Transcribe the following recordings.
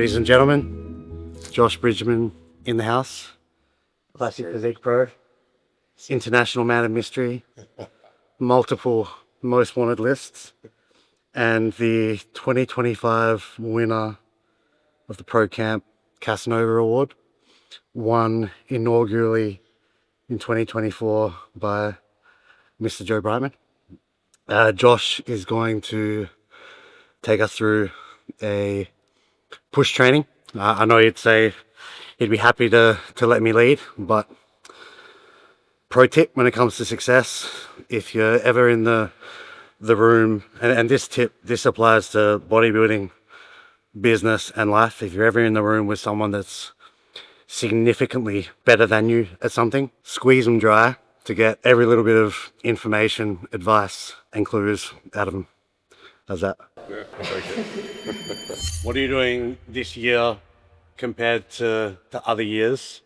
Ladies and gentlemen, Josh Bridgman in the house. Classic Physique Pro. International Man of Mystery. Multiple most wanted lists. And the 2025 winner of the Pro Camp Casanova Award. Won inaugurally in 2024 by Mr. Joe Bridgman. Josh is going to take us through a push training. I know he'd say he'd be happy to let me lead, but pro tip when it comes to success, if you're ever in the room, and this applies to bodybuilding, business and life, if you're ever in the room with someone that's significantly better than you at something, squeeze them dry to get every little bit of information, advice and clues out of them. How's that? Yeah, okay. What are you doing this year compared to other years,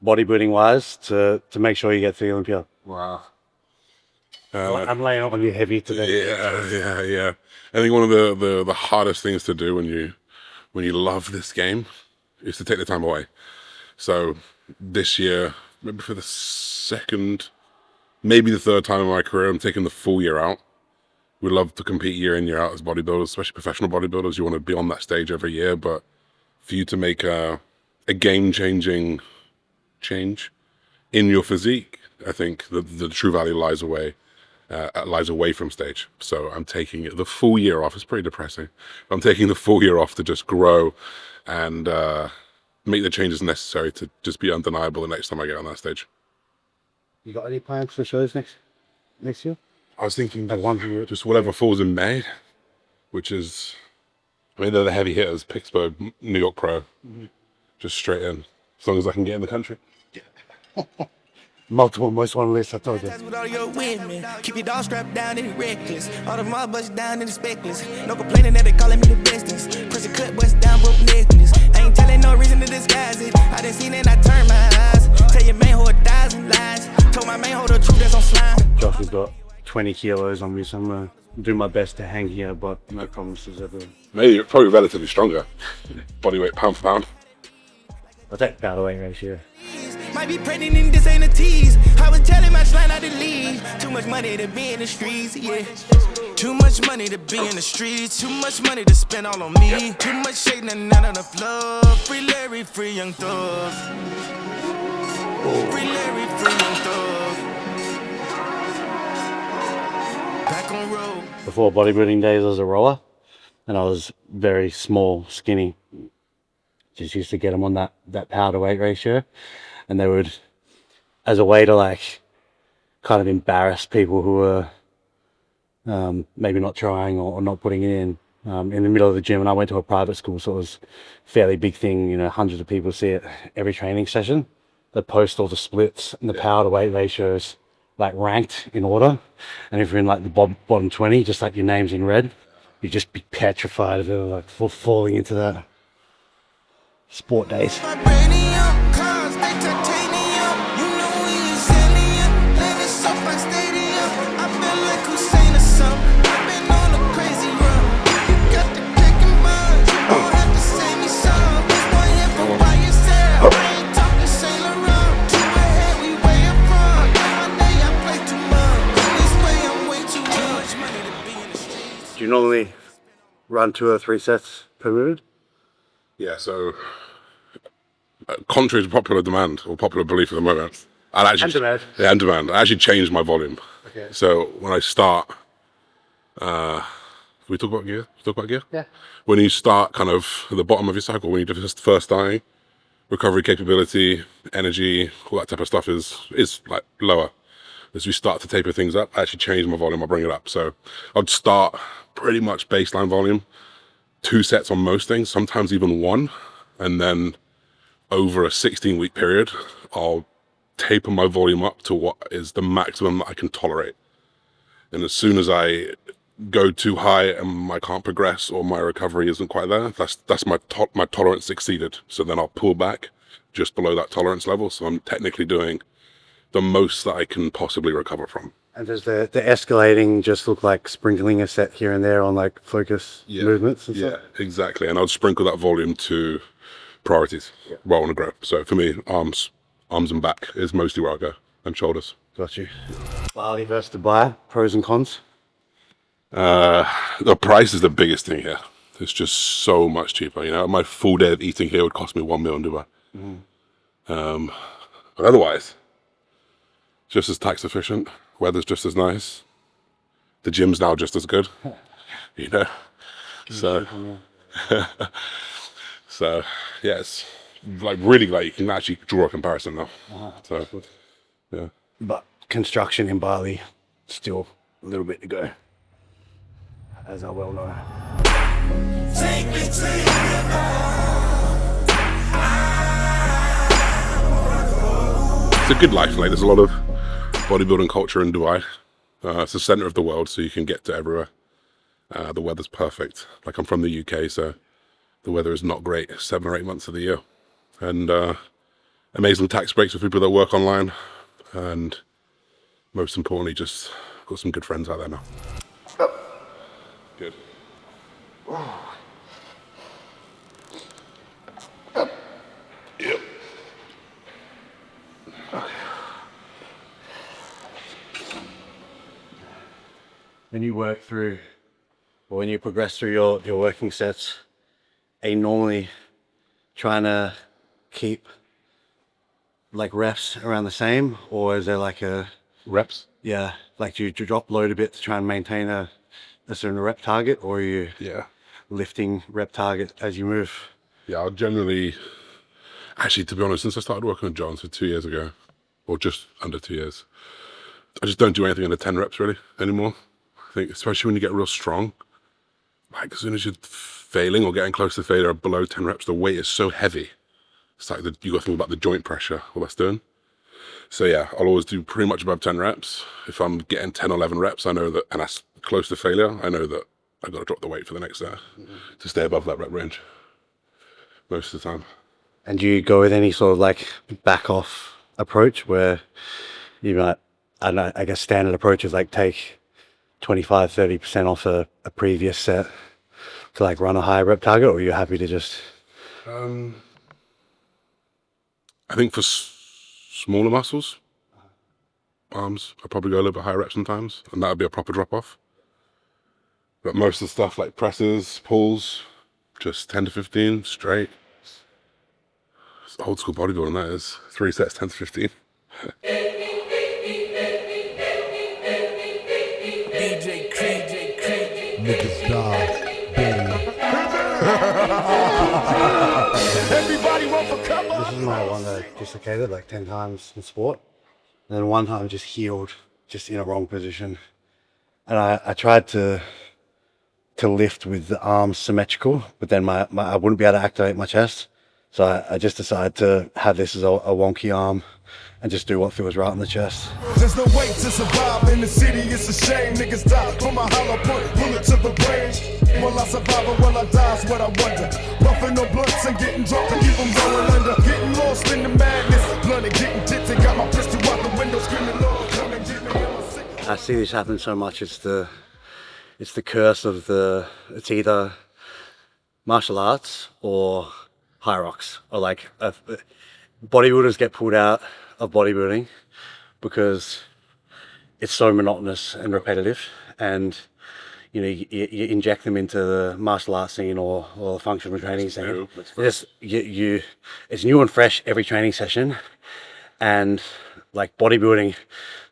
bodybuilding wise, to make sure you get to the Olympia? Wow. I'm laying on you heavy today. Yeah. I think one of the hardest things to do when you love this game is to take the time away. So this year, maybe for the second, maybe the third time in my career, I'm taking the full year out. We love to compete year in, year out as bodybuilders, especially professional bodybuilders. You want to be on that stage every year, but for you to make a game-changing change in your physique, I think the true value lies away from stage. So I'm taking the full year off. It's pretty depressing. I'm taking the full year off to just grow and make the changes necessary to just be undeniable the next time I get on that stage. You got any plans for shows next year? I was thinking just whatever falls in May, which is, I mean, they're the heavy hitters, Pittsburgh, New York Pro, just straight in, as long as I can get in the country. Multiple most wanted lists, I told you. With all your women, keep your dog strapped down and reckless. All the mob bust down and the speckless. No complaining that they calling me the bestest. Press a cut, bust down, broke necklace. I ain't telling no reason to disguise it. I done seen it, I turned my eyes. Tell your main hoe 1,000 lies. Told my main hoe the truth, that's on slime. Josh has got 20 kilos on me, so I'm gonna do my best to hang here, but no promises ever. Maybe you're probably relatively stronger, body weight pound for pound. I'll take the power weight ratio. Might be pregnant and this ain't a tease. I was telling my slime not to leave. Too much money to be in the streets, yeah. Too much money to be in the streets. Too much money to spend all on me. Too much shade and none of the flow. Free Larry, free young thug. Free Larry, free young thug. Back on road. Before bodybuilding days, I was a rower, and I was very small, skinny. Just used to get them on that power to weight ratio, and they would, as a way to like kind of embarrass people who were maybe not trying or not putting it in the middle of the gym. And I went to a private school, so it was a fairly big thing, you know, hundreds of people see it every training session. They post all the splits and the power to weight ratios like ranked in order, and if you're in like the bottom 20, just like your name's in red, you'd just be petrified of it, like falling into that. Sport days. Do you normally run 2 or 3 sets per movement? Yeah, so contrary to popular demand or popular belief at the moment, and demand. I actually changed my volume. Okay. So when I start, we talk about gear. Yeah. When you start kind of at the bottom of your cycle, when you're just first starting, recovery capability, energy, all that type of stuff is like lower. As we start to taper things up, I actually change my volume. I bring it up. So I'd start pretty much baseline volume, 2 sets on most things, sometimes even 1, and then over a 16-week period, I'll taper my volume up to what is the maximum that I can tolerate. And as soon as I go too high and I can't progress or my recovery isn't quite there, that's my tolerance exceeded. So then I'll pull back just below that tolerance level. So I'm technically doing the most that I can possibly recover from. And does the escalating just look like sprinkling a set here and there on like focus movements and stuff? Yeah, exactly. And I'd sprinkle that volume to priorities where I want to grow. So for me, arms and back is mostly where I go, and shoulders. Got you. Bali versus Dubai, pros and cons? The price is the biggest thing here. It's just so much cheaper. You know, my full day of eating here would cost me $1 million in Dubai. But otherwise, just as tax efficient, weather's just as nice. The gym's now just as good, you know. So, so yeah, it's like really like you can actually draw a comparison now. So, yeah. But construction in Bali, still a little bit to go, as I well know. Take me to your It's a good life. Like there's a lot of bodybuilding culture in Dubai. It's the center of the world, so you can get to everywhere. The weather's perfect. Like I'm from the UK, so the weather is not great 7 or 8 months of the year. And amazing tax breaks for people that work online. And most importantly, just got some good friends out there now. Good. Yep. When you work through, or when you progress through your working sets, are you normally trying to keep like reps around the same, or is there like a Reps? like do you drop load a bit to try and maintain a certain rep target, or are you Yeah. lifting rep target as you move? Yeah, I'll generally, actually, to be honest, since I started working with John, so 2 years ago, or just under 2 years, I just don't do anything under 10 reps really anymore. I think, especially when you get real strong, like as soon as you're failing or getting close to failure below 10 reps, the weight is so heavy. It's like you got to think about the joint pressure, what that's doing. So yeah, I'll always do pretty much above 10 reps. If I'm getting 10 or 11 reps, I know that, and that's close to failure, I know that I've got to drop the weight for the next set to stay above that rep range most of the time. And do you go with any sort of like back off approach where you might, I don't know, I guess standard approach is like take 25-30% off a previous set to like run a higher rep target, or are you happy to just I think for smaller muscles, arms, I'll probably go a little bit higher reps sometimes, and that would be a proper drop off. But most of the stuff like presses, pulls, just 10 to 15 straight. It's old school bodybuilding, that is. 3 sets, 10 to 15. DJ Creed. Niggas die, baby. Everybody want for cover. This is my one that dislocated like 10 times in sport. And then one time just healed, just in a wrong position. And I tried to lift with the arms symmetrical, but then I wouldn't be able to activate my chest. So I just decided to have this as a wonky arm and just do what feels right on the chest. There's no way to survive in the city, it's a shame. Niggas die from a hollow point, bullet to the brain. Will I survive or will I die is what I wonder. Puffing no blunts and getting drunk to keep them going under. Getting lost in the madness, blood and getting tipsy. Got my pistol out the window screaming, Lord, come and get me. I'm sick. I see this happen so much. It's the curse of it's either martial arts or high rocks, or like bodybuilders get pulled out of bodybuilding because it's so monotonous and repetitive, and you know you inject them into the martial arts scene or the functional training scene. It's it's new and fresh every training session, and like bodybuilding,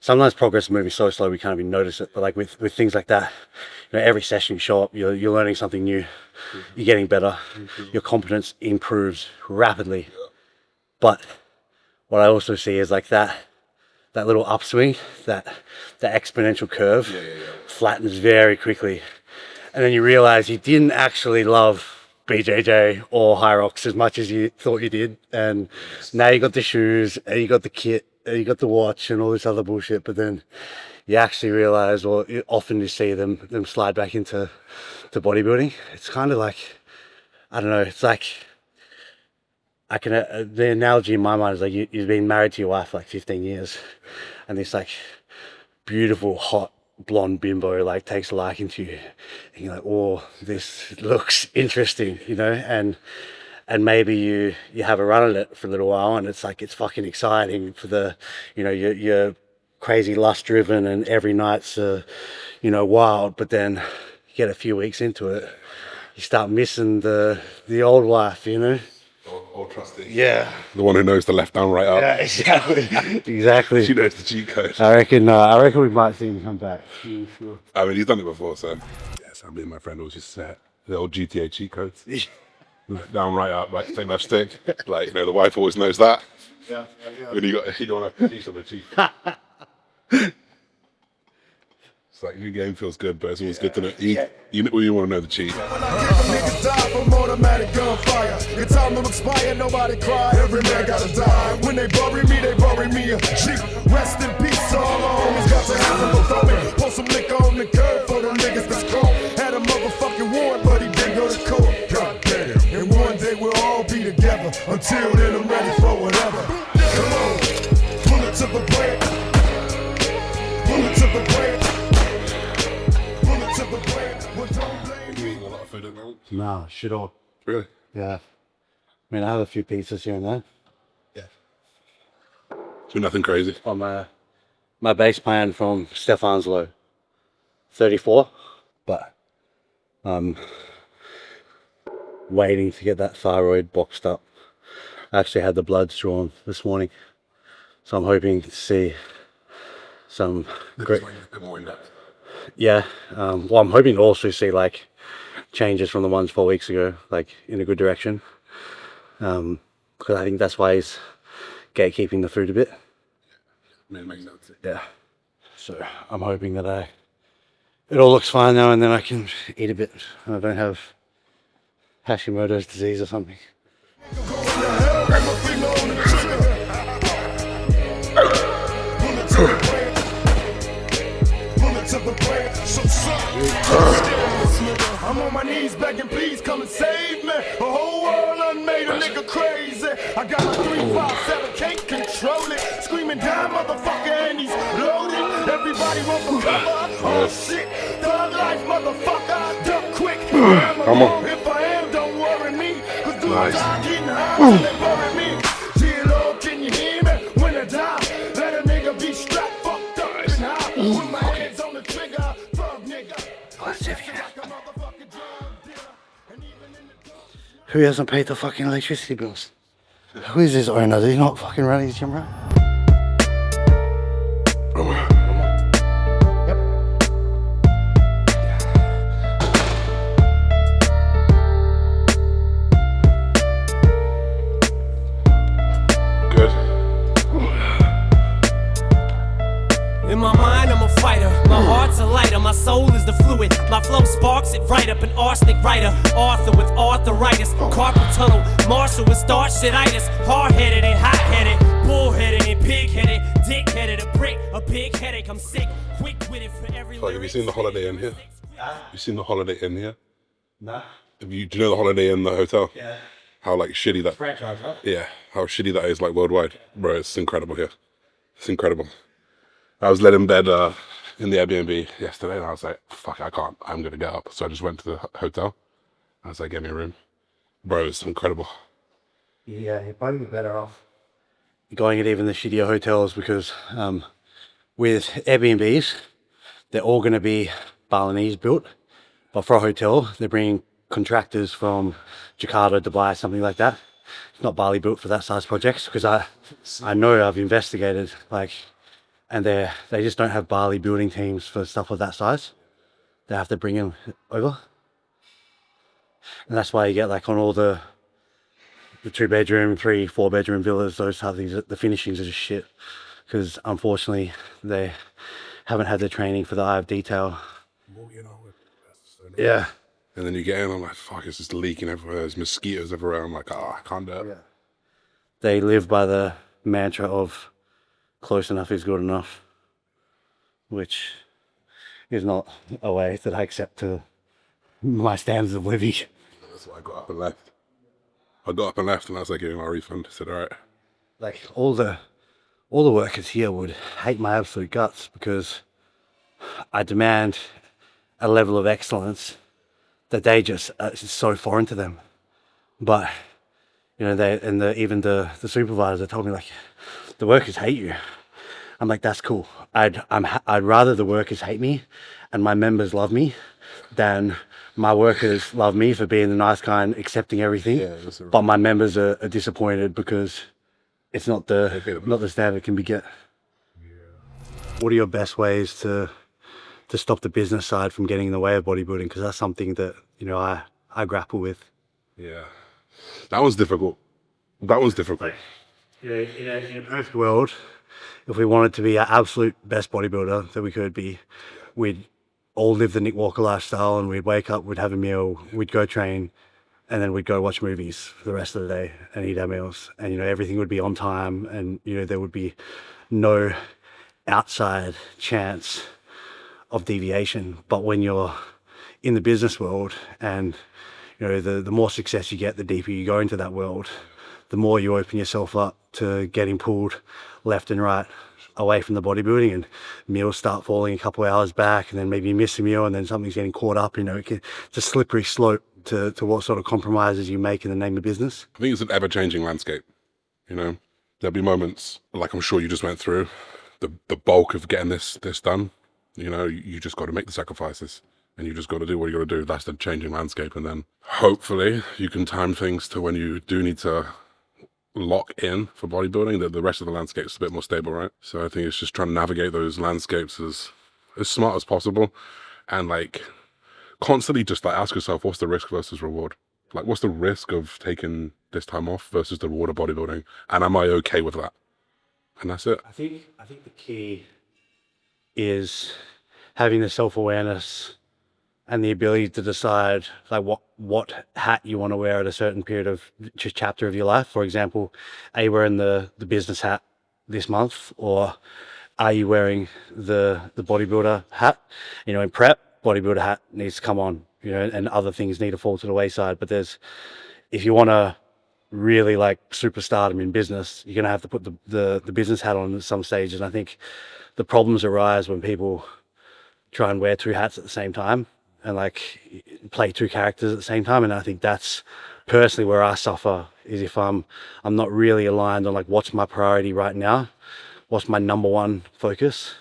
sometimes progress is moving so slow we can't even notice it. But like with things like that, you know, every session you show up, you're learning something new, you're getting better, your competence improves rapidly. But what I also see is like that little upswing, that exponential curve flattens very quickly, and then you realize you didn't actually love BJJ or High Rocks as much as you thought you did, and now you got the shoes, and you got the kit, and you got the watch, and all this other bullshit. But then you actually realize, or often you see them slide back into bodybuilding. It's kind of like, I don't know. It's like the analogy in my mind is like you've been married to your wife for like 15 years, and this like beautiful, hot, blonde bimbo like takes a liking to you, and you're like, oh, this looks interesting, you know, and maybe you have a run at it for a little while, and it's like, it's fucking exciting for the, you know, you're crazy lust driven, and every night's you know, wild. But then you get a few weeks into it, you start missing the old wife, you know. Old trusty. Yeah. The one who knows the left down, right up. Yeah, exactly. Exactly. She knows the cheat code. I reckon we might see him come back. Sure. I mean, he's done it before, so. Yes, I mean, my friend always just said the old GTA cheat codes. Left down, right up, right stick, left stick. Like, you know, the wife always knows that. Yeah. When you don't have to cheat on the cheat. It's like, new game feels good, but it's always good to know. You want to know the cheat. Niggas die from automatic gunfire. Your time to expire, nobody cry. Every man gotta die. When they bury me a G. Rest in peace, all the homies got to happen before me. Pour some liquor on the curb for them niggas that's cold. Had a motherfucking warrant, but he didn't go to court. God damn. And one day we'll all be together. Until then, I'm ready for whatever. Come on, pull it to the break. Pull it to the break. Pull it to the break. Well, don't blame You me. eating a lot of food at the moment? No, shit all. Really? Yeah. I mean, I have a few pizzas here and there. So nothing crazy. On my base plan from Stefanslow, 34, but I'm waiting to get that thyroid boxed up. I actually had the bloods drawn this morning, so I'm hoping to see some great. More in depth. Yeah, well, I'm hoping to also see like changes from the ones 4 weeks ago, like in a good direction. Because I think that's why he's gatekeeping the food a bit. I mean, it makes sense. Yeah. So I'm hoping that it all looks fine now, and then I can eat a bit, and I don't have Hashimoto's disease or something. I'm on my knees begging, please come and save me. The whole world done made a nigga crazy. I got my 357, can't control it. Screaming down, motherfucker, and he's loaded. Everybody want the cover. Oh shit, thug life, motherfucker. Duck quick. Come on. If I am, don't worry me. Cause do I die getting high till they bury me? Dear Lord, can you hear me? When I die, let a nigga be strapped, fucked up and high. With my hands on the trigger, thug nigga. Who hasn't paid the fucking electricity bills? Who is this owner? Did he not fucking run his gym right? Good. In my mind, I'm a fighter. My heart's a lighter. My soul is the fluid. My flow sparks it right up. An arsenic writer. Arthur with arthritis. Carpal tunnel. Marshall with starchitis. Hard-headed and hot-headed. Bull-headed and pig-headed. Dick-headed. A brick. A big headache. I'm sick. Quick-witted for every Like, have you seen the Holiday Inn here? You seen the Holiday Inn here? Nah. Do you know the Holiday Inn, the hotel? Yeah. How like shitty that? Franchise, right? Yeah, how shitty that is, like worldwide, bro. It's incredible here. It's incredible. I was led in bed in the Airbnb yesterday, and I was like, "Fuck, I can't. I'm gonna get up." So I just went to the hotel. I was like, "Get me a room, bro." It's incredible. Yeah, you'd probably be better off going at even the shittier hotels, because with Airbnbs, they're all going to be Balinese built, but for a hotel, they're bringing contractors from Jakarta, Dubai, something like that. It's not Bali built for that size projects, because I know I've investigated, like, and they just don't have Bali building teams for stuff of that size. They have to bring them over, and that's why you get like on all the 2-bedroom, 3-4-bedroom villas, those type of things, the finishings are just shit, because unfortunately they haven't had the training for the eye of detail. Yeah. And then you get in, I'm like, "Fuck, it's just leaking everywhere. There's mosquitoes everywhere." I'm like, "Oh, I can't do it." Yeah. They live by the mantra of close enough is good enough, which is not a way that I accept to my standards of living. That's why I got up and left. And I was like, "Give me my refund." I said, "All right." Like all the workers here would hate my absolute guts, because I demand a level of excellence that they just it's so foreign to them. But you know, even the supervisors that told me, like, the workers hate you. I'm like, that's cool. I'd rather the workers hate me and my members love me than my workers love me for being the nice guy and accepting everything. Yeah, but my members are disappointed because it's not the standard can be get. What are your best ways to stop the business side from getting in the way of bodybuilding? Because that's something that, you know, I grapple with. Yeah, that one's difficult. That one's difficult. You know, in a perfect world, if we wanted to be our absolute best bodybuilder that we could be, we'd all live the Nick Walker lifestyle, and we'd wake up, we'd have a meal, we'd go train, and then we'd go watch movies for the rest of the day and eat our meals. And, you know, everything would be on time, and, you know, there would be no outside chance of deviation. But when you're in the business world, and, you know, the more success you get, the deeper you go into that world, the more you open yourself up to getting pulled left and right away from the bodybuilding, and meals start falling a couple of hours back, and then maybe you miss a meal, and then something's getting caught up. You know, it's a slippery slope to what sort of compromises you make in the name of business. I think it's an ever-changing landscape. You know, there'll be moments, like I'm sure you just went through, the bulk of getting this done. You know, you just got to make the sacrifices, and you just got to do what you got to do. That's the changing landscape. And then hopefully you can time things to when you do need to lock in for bodybuilding, that the rest of the landscape is a bit more stable, right? So I think it's just trying to navigate those landscapes as smart as possible, and like constantly just like ask yourself, what's the risk versus reward? Like, what's the risk of taking this time off versus the reward of bodybuilding, and am I okay with that? And that's it. I think the key is having the self-awareness and the ability to decide, like, what hat you want to wear at a certain period of chapter of your life. For example, are you wearing the business hat this month, or are you wearing the bodybuilder hat? You know, in prep, bodybuilder hat needs to come on, you know, and other things need to fall to the wayside. But if you want to really like superstardom in business, you're going to have to put the business hat on at some stage. And I think the problems arise when people try and wear two hats at the same time, and like play two characters at the same time. And I think that's personally where I suffer, is if I'm not really aligned on like what's my priority right now, what's my number one focus.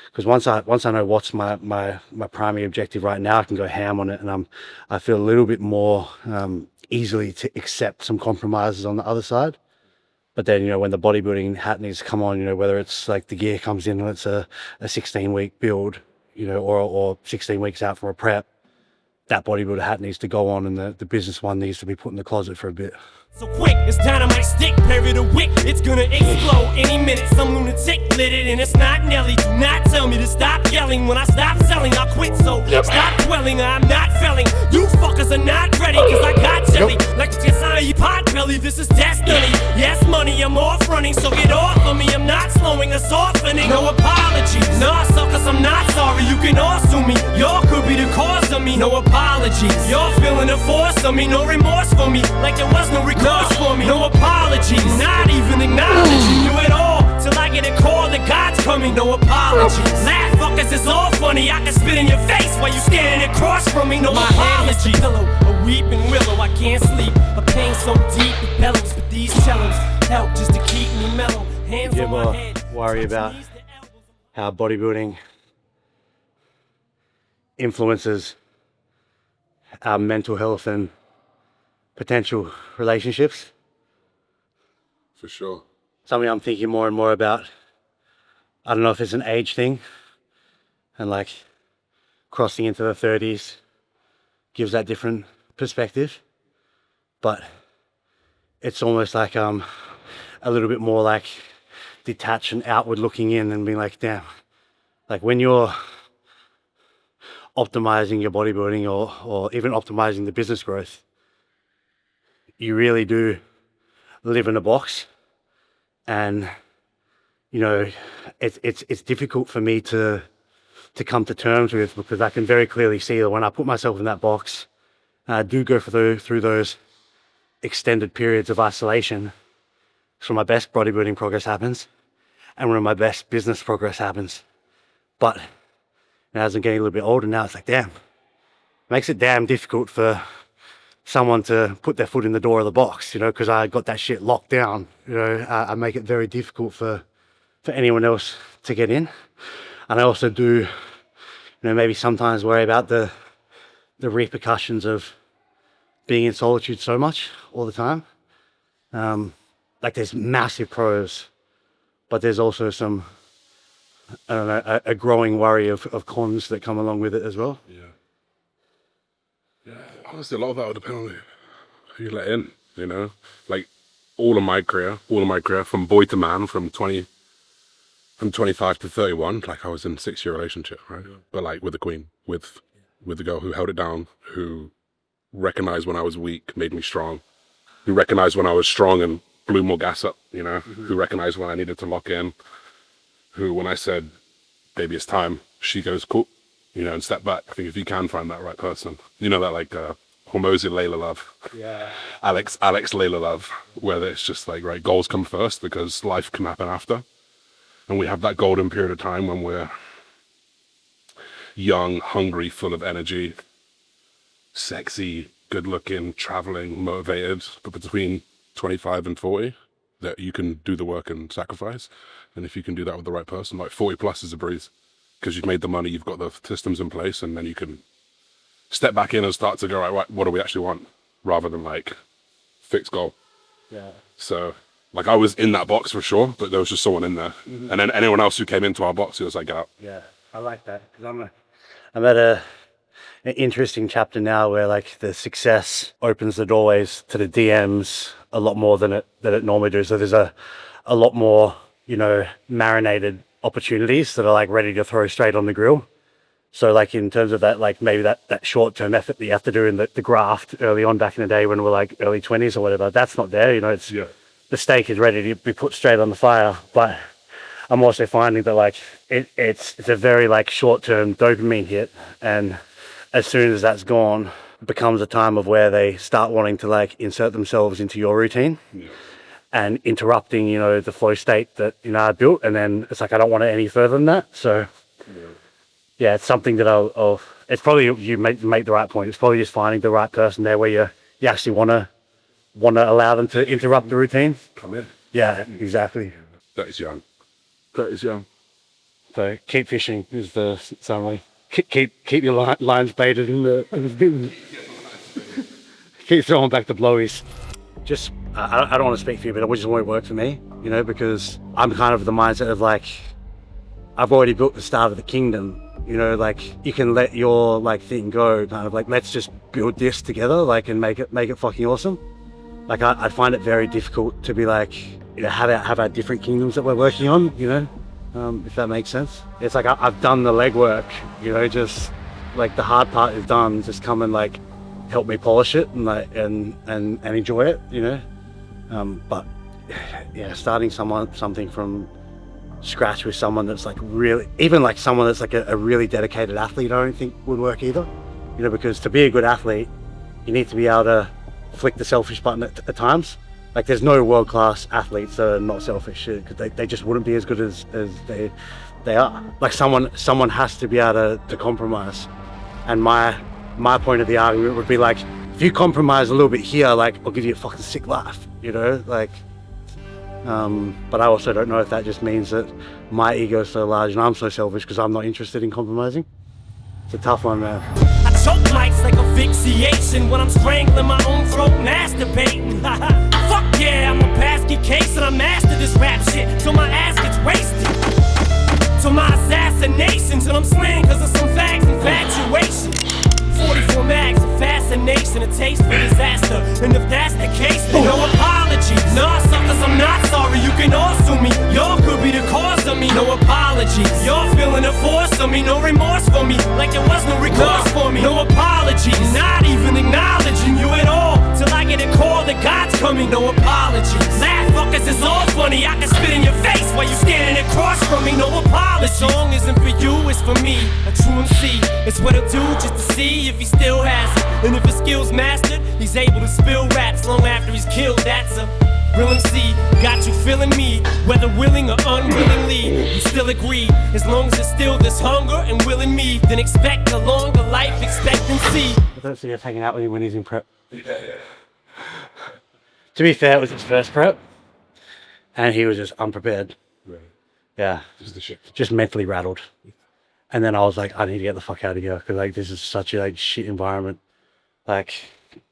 Because once I know what's my primary objective right now, I can go ham on it, and I feel a little bit more easily to accept some compromises on the other side. But then, you know, when the bodybuilding hat needs to come on, you know, whether it's like the gear comes in and it's a 16-week build, you know, or 16 weeks out from a prep, that bodybuilder hat needs to go on, and the business one needs to be put in the closet for a bit. So quick, it's dynamite stick, bury the wick. It's gonna explode any minute. Some lunatic lit it, and it's not Nelly. Do not tell me to stop yelling. When I stop selling, I'll quit. So stop dwelling, I'm not felling. You fuckers are not ready, cause I got jelly. Like just on your pot belly, this is destiny. Yes, money, I'm off running, so get off of me. I'm not slowing or softening. No apologies. Nah, suckers, I'm not sorry. You can all sue me. Y'all could be the cause of me. No apologies. Y'all feeling the force of me. No remorse for me. Like there was no recourse for me. No apologies. Not even acknowledging you at all, till I get a call that God's coming. No apologies. Laugh fuckers, it's all funny. I can spit in your face while you standing across from me. No apologies. Pillow, a weeping willow, I can't sleep. A pain so deep it bellows, but these cellos help just to keep me mellow. Hands You on my ever head. worry about how bodybuilding influences our mental health and potential relationships? For sure. Something I'm thinking more and more about. I don't know if it's an age thing, and like crossing into the 30s gives that different perspective, but it's almost like a little bit more like detached and outward looking in, and being like, damn, like when you're optimizing your bodybuilding or even optimizing the business growth, you really do live in a box. And you know, it's difficult for me to come to terms with, because I can very clearly see that when I put myself in that box, I do go through those extended periods of isolation. So my best bodybuilding progress happens, and when my best business progress happens. But And as I'm getting a little bit older now, it's like, damn, makes it damn difficult for someone to put their foot in the door of the box, you know, because I got that shit locked down. You know, I make it very difficult for anyone else to get in. And I also do, you know, maybe sometimes worry about the repercussions of being in solitude so much all the time. Like there's massive pros, but there's also some, I don't know, a growing worry of cons that come along with it as well. Yeah, honestly, a lot of that will depend on who you let in, you know? Like, all of my career, from boy to man, from 25 to 31, like, I was in a 6-year relationship, right? Yeah. But, like, with the queen, with the girl who held it down, who recognized when I was weak, made me strong, who recognized when I was strong and blew more gas up, you know? Who recognized when I needed to lock in, who, when I said, baby, it's time, she goes, cool. You know, and step back. I think if you can find that right person, you know, that like Hormozy Layla love, Alex Layla love, where it's just like, right, goals come first because life can happen after, and we have that golden period of time when we're young, hungry, full of energy, sexy, good looking, traveling, motivated, but between 25 and 40, that you can do the work and sacrifice. And if you can do that with the right person, like 40 plus is a breeze. Because you've made the money, you've got the systems in place, and then you can step back in and start to go, right, what do we actually want? Rather than like, fixed goal. Yeah. So, like I was in that box for sure, but there was just someone in there. Mm-hmm. And then anyone else who came into our box, it was like, get out. Yeah, I like that. Because I'm at an interesting chapter now where like the success opens the doorways to the DMs a lot more than it normally does. So there's a lot more, you know, marinated opportunities that are like ready to throw straight on the grill. So like in terms of that, like maybe that short-term effort that you have to do in the graft early on back in the day when we're like early 20s or whatever, that's not there, you know, it's the steak is ready to be put straight on the fire. But I'm also finding that like it's a very like short-term dopamine hit, and as soon as that's gone, it becomes a time of where they start wanting to like insert themselves into your routine. And interrupting, you know, the flow state that, you know, I built. And then it's like, I don't want it any further than that. So yeah, it's something that I'll it's probably, you make the right point. It's probably just finding the right person there where you actually want to allow them to interrupt the routine. Come in. Yeah, exactly. That is young. So keep fishing is the summary. Keep your lines baited in the keep throwing back the blowies. Just, I don't want to speak for you, but it just won't work for me, you know, because I'm kind of the mindset of like, I've already built the start of the kingdom, you know, like you can let your like thing go, kind of like, let's just build this together, like, and make it fucking awesome. Like I find it very difficult to be like, you know, have our different kingdoms that we're working on, you know, if that makes sense. It's like I've done the legwork, you know, just like the hard part is done, just come and like help me polish it and like and enjoy it, you know. But yeah, starting something from scratch with someone that's like really, even like someone that's like a really dedicated athlete, I don't think would work either, you know, because to be a good athlete, you need to be able to flick the selfish button at times. Like there's no world-class athletes that are not selfish, because they just wouldn't be as good as they are. Like someone has to be able to compromise. And my point of the argument would be like, if you compromise a little bit here, like I'll give you a fucking sick life, you know, like. But I also don't know if that just means that my ego is so large and I'm so selfish because I'm not interested in compromising. It's a tough one, man. I choke mics like asphyxiation when I'm strangling my own throat, masturbating. Fuck yeah, I'm a basket case and I mastered this rap shit till my ass gets wasted. Till my assassination, till I'm slain cause of some fags infatuation. 44 mags of fascination, a taste for disaster. And if that's the case, then no apologies. Nah, suckers, I'm not sorry, you can all sue me. Y'all could be the cause of me, no apologies. Y'all feeling the force of me, no remorse for me. Like there was no recourse for me, no apologies. Not even acknowledging you at all, till I get a call that God's coming, no apologies. Laugh fuckers, it's all funny, I can spit in your face while you standing across from me, no apologies. The song isn't for you, it's for me, a true MC. It's what he'll do just to see if he still has it. And if his skills mastered, he's able to spill raps long after he's killed. That's a Real MC got you feeling me, whether willing or unwillingly. You still agree, as long as there's still this hunger and will in me, then expect a longer life expectancy. I don't see us hanging out with him when he's in prep. To be fair, it was his first prep, and he was just unprepared. Right. Yeah, Just the shit. just mentally rattled. And then I was like, I need to get the fuck out of here because like this is such a like shit environment. Like,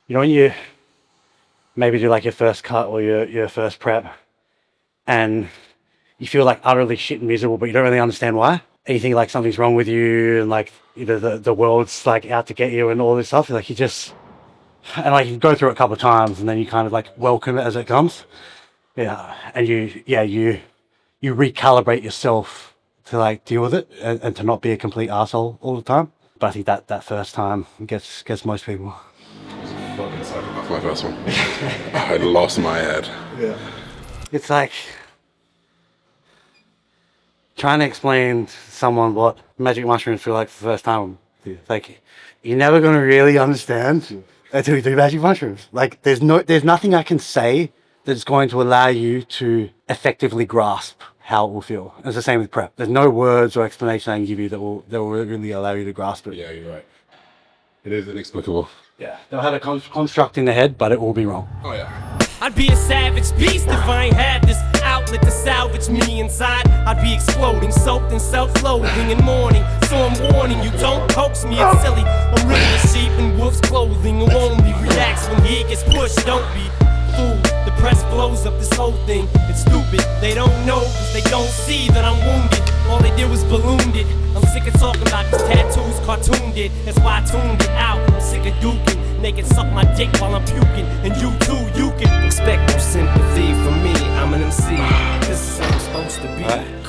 you know when you maybe do like your first cut or your first prep, and you feel like utterly shit and miserable, but you don't really understand why. And you think like something's wrong with you, and like either the world's like out to get you and all this stuff. Like you just, and like you go through it a couple of times, and then you kind of like welcome it as it comes. Yeah, and you recalibrate yourself to like deal with it and to not be a complete asshole all the time. But I think that first time gets most people. Fucking psychopath, my first one. I lost my head. Yeah. It's like trying to explain to someone what magic mushrooms feel like for the first time. It's like you're never gonna really understand until you do magic mushrooms. Like there's nothing I can say that's going to allow you to effectively grasp how it will feel. It's the same with prep. There's no words or explanation I can give you that will really allow you to grasp it. Yeah, you're right. It is inexplicable. Yeah. They'll have a construct in their head, but it will be wrong. Oh yeah. I'd be a savage beast if I ain't had this outlet to salvage me inside. I'd be exploding, soaked in self-loathing and mourning. So I'm warning you, don't coax me, it's silly. I'm really a sheep in wolf's clothing who only relax when he gets pushed. Don't be fooled. The press blows up this whole thing. It's stupid. They don't know because they don't see that I'm wounded. All they did was ballooned it. I'm sick of talking about these tattoos cartooned it. That's why I tuned it out. I'm sick of duking. They can suck my dick while I'm puking. And you too, you can expect no sympathy from me. I'm an MC. This is how I'm supposed to be.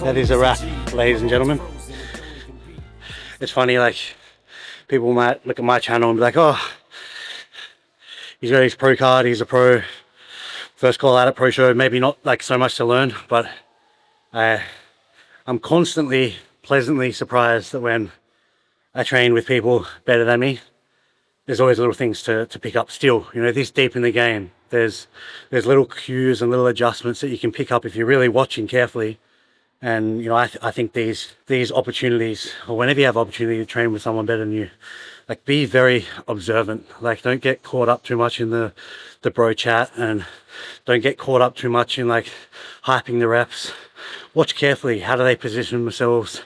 That is a wrap, ladies and gentlemen. It's funny, like, people might look at my channel and be like, oh, he's got his pro card, he's a pro. First call out at pro show, maybe not like so much to learn, but I'm constantly pleasantly surprised that when I train with people better than me, there's always little things to pick up still. You know, this deep in the game, there's little cues and little adjustments that you can pick up if you're really watching carefully. And, you know, I think these opportunities, or whenever you have opportunity to train with someone better than you, like be very observant. Like don't get caught up too much in the bro chat, and don't get caught up too much in like hyping the reps. Watch carefully. How do they position themselves?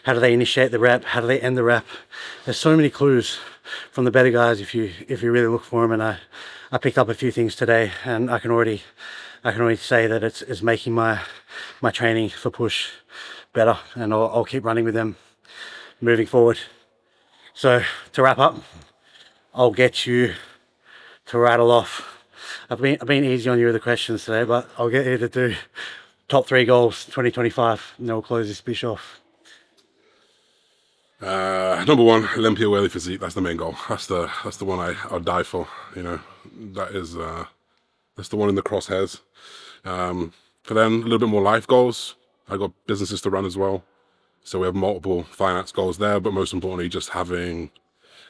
How do they initiate the rep? How do they end the rep? There's so many clues from the better guys if you really look for them. And I picked up a few things today, and I can already say that it's making my training for push better, and I'll keep running with them moving forward. So to wrap up, I'll get you to rattle off. I've been easy on you with the questions today, but I'll get you to do top 3 goals 2025, and then we'll close this bitch off. Number 1, Olympia worthy physique. That's the main goal. That's the one I'll die for. You know, that's the one in the crosshairs. For then a little bit more life goals. I got businesses to run as well, so we have multiple finance goals there. But most importantly, just having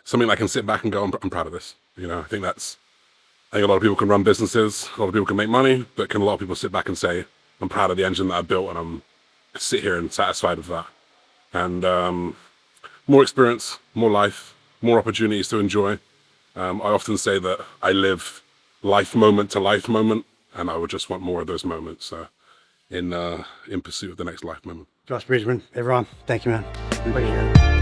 something I can sit back and go, I'm proud of this. You know, I think a lot of people can run businesses, a lot of people can make money, but can a lot of people sit back and say, I'm proud of the engine that I built, and I'm sit here and satisfied with that. And more experience, more life, more opportunities to enjoy. I often say that I live life moment to life moment, and I would just want more of those moments in pursuit of the next life moment. Josh Bridgman, everyone, thank you, man. Appreciate it.